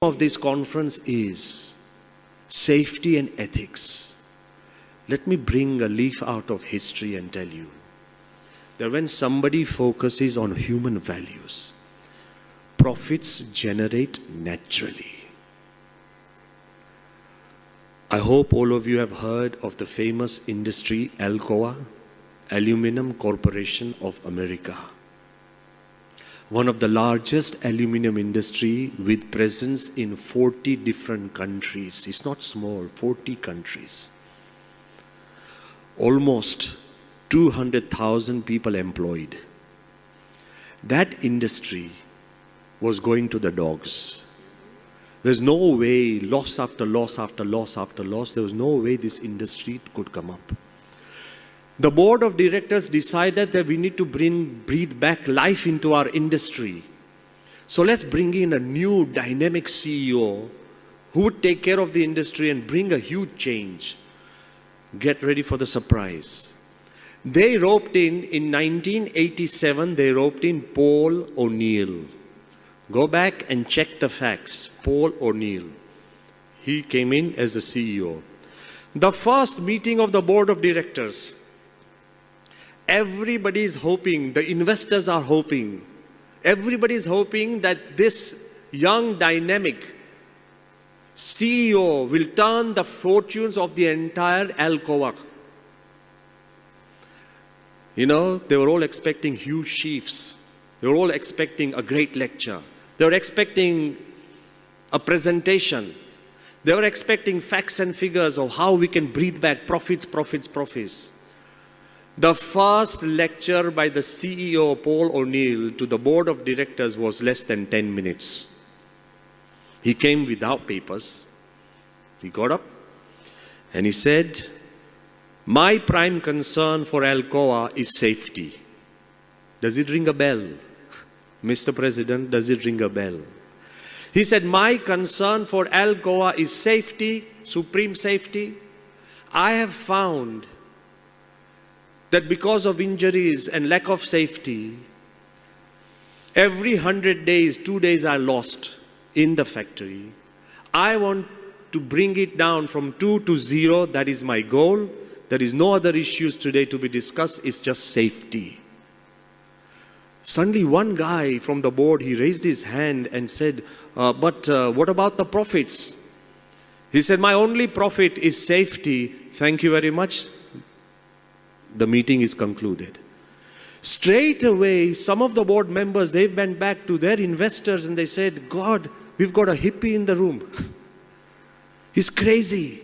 of this conference is safety and ethics. Let me bring a leaf out of history and tell you that when somebody focuses on human values, profits generate naturally. I hope all of you have heard of the famous industry Alcoa, Aluminum Corporation of America. One of the largest aluminum industry with presence in 40 different countries. It's not small, 40 countries. Almost 200,000 people employed. That industry was going to the dogs. There's no way, loss after loss after loss after loss, there was no way this industry could come up. The board of directors decided that we need to breathe back life into our industry. So let's bring in a new dynamic CEO who would take care of the industry and bring a huge change. Get ready for the surprise. They roped in 1987, they roped in Paul O'Neill. Go back and check the facts. Paul O'Neill. He came in as the CEO. The first meeting of the board of directors, everybody is hoping, the investors are hoping, everybody is hoping that this young dynamic CEO will turn the fortunes of the entire Alcoa. You know, they were all expecting huge chiefs. They were all expecting a great lecture. They were expecting a presentation. They were expecting facts and figures of how we can breathe back profits, profits, profits. The first lecture by the CEO, Paul O'Neill, to the board of directors was less than 10 minutes. He came without papers. He got up and he said, "My prime concern for Alcoa is safety." Does it ring a bell? Mr. President, does it ring a bell? He said, "My concern for Alcoa is safety, supreme safety. I have found that because of injuries and lack of safety, every 100 days, 2 days are lost in the factory. I want to bring it down from 2 to 0. That is my goal. There is no other issues today to be discussed. It's just safety." Suddenly one guy from the board, he raised his hand and said, but what about the profits? He said, "My only profit is safety. Thank you very much." The meeting is concluded. Straight away, some of the board members, they went back to their investors and they said, "God, we've got a hippie in the room. He's crazy.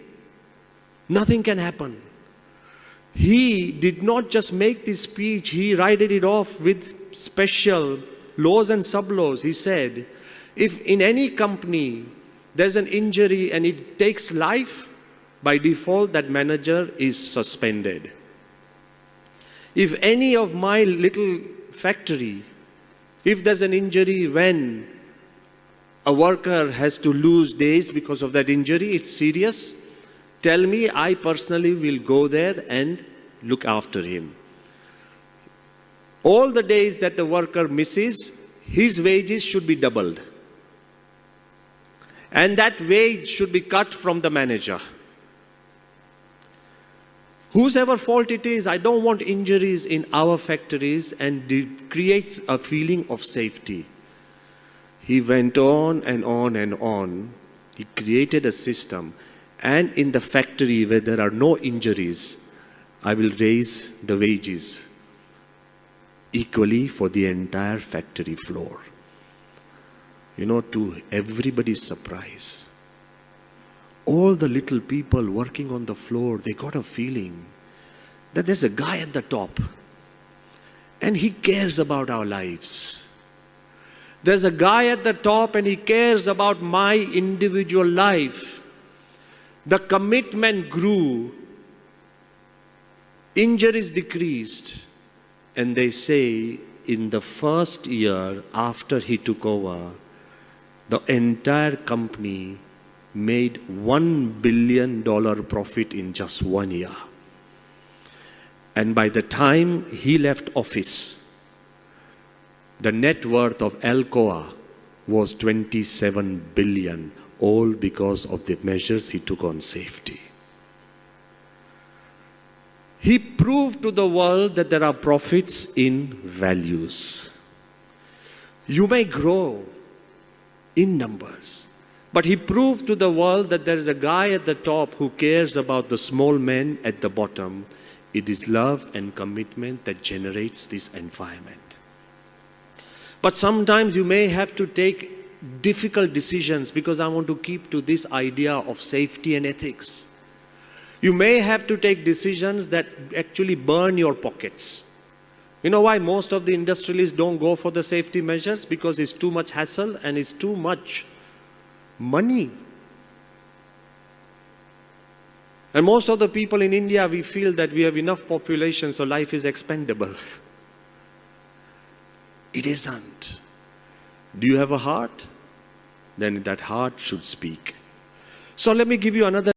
Nothing can happen." He did not just make this speech, he righted it off with special laws and sub-laws. He said, if in any company there's an injury and it takes life, by default that manager is suspended. If any of my little factory, if there's an injury when a worker has to lose days because of that injury, it's serious, tell me, I personally will go there and look after him. All the days that the worker misses, his wages should be doubled. And that wage should be cut from the manager. Whosever fault it is, I don't want injuries in our factories, and it creates a feeling of safety. He went on and on and on. He created a system. And in the factory where there are no injuries, I will raise the wages equally for the entire factory floor. You know, to everybody's surprise, all the little people working on the floor, they got a feeling that there's a guy at the top and he cares about our lives. There's a guy at the top and he cares about my individual life. The commitment grew, injuries decreased, and they say in the first year after he took over, the entire company made $1 billion profit in just 1 year. And by the time he left office, the net worth of Alcoa was 27 billion, all because of the measures he took on safety. He proved to the world that there are profits in values. You may grow in numbers, but he proved to the world that there is a guy at the top who cares about the small men at the bottom. It is love and commitment that generates this environment. But sometimes you may have to take difficult decisions, because I want to keep to this idea of safety and ethics. You may have to take decisions that actually burn your pockets. You know why most of the industrialists don't go for the safety measures? Because it's too much hassle and it's too much money. And most of the people in India, we feel that we have enough population, so life is expendable. It isn't. Do you have a heart? Then that heart should speak. So let me give you another